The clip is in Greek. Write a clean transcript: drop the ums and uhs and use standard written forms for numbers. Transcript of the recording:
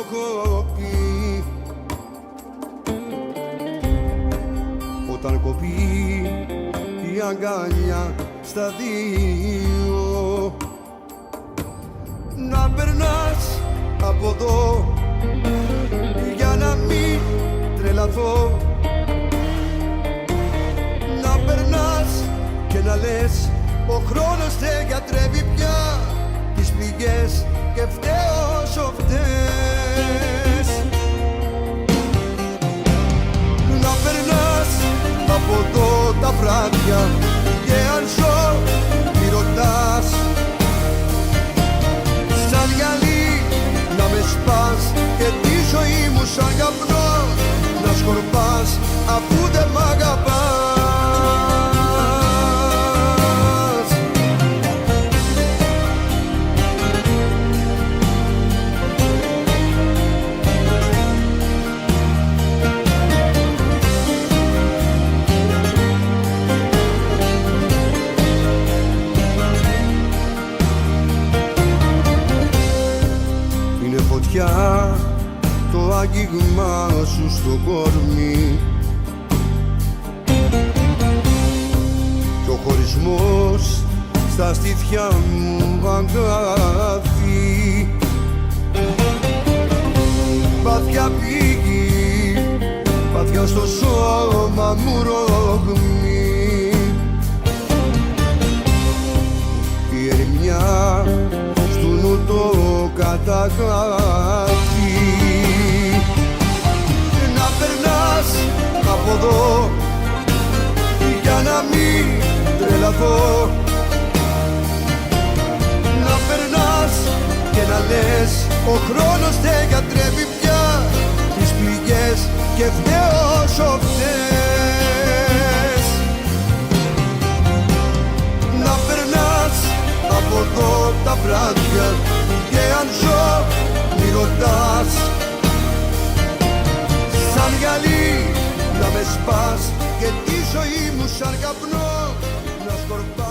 έχω πει. Όταν κοπεί η αγκαλιά στα δύο, να περνάς από εδώ για να μην τρελαθώ, να περνάς και να λες ο χρόνος δεν γιατρεύει πια τις πληγές και φταίω όσο φταίς. Να περνάς από εδώ τα βράδια και αν ζω μη ρωτάς, σαν γυαλί να με σπάς και τη ζωή μου σαν καπνό να σκορπάς αφού δεν μ' αγαπάς. Είναι φωτιά το άγγιγμα σου στο κορμί κι ο χωρισμός στα στήθια μου αγκάθει. Βαθιά πήγη, βαθιά στο σώμα μου ρογμή, η ερημιά στου νου το καταγράφει. Να περνάς από εδώ για να μην τρελαθώ, να περνάς και να λες ο χρόνος δεν γιατρεύει πια τις πληγές και φταίω όσο φταίς. Να περνάς από εδώ τα βράδια και αν ζω μη ρωτάς, σαν γυαλί να με σπάς και τη ζωή μου σαν καπνό να σκορπάς.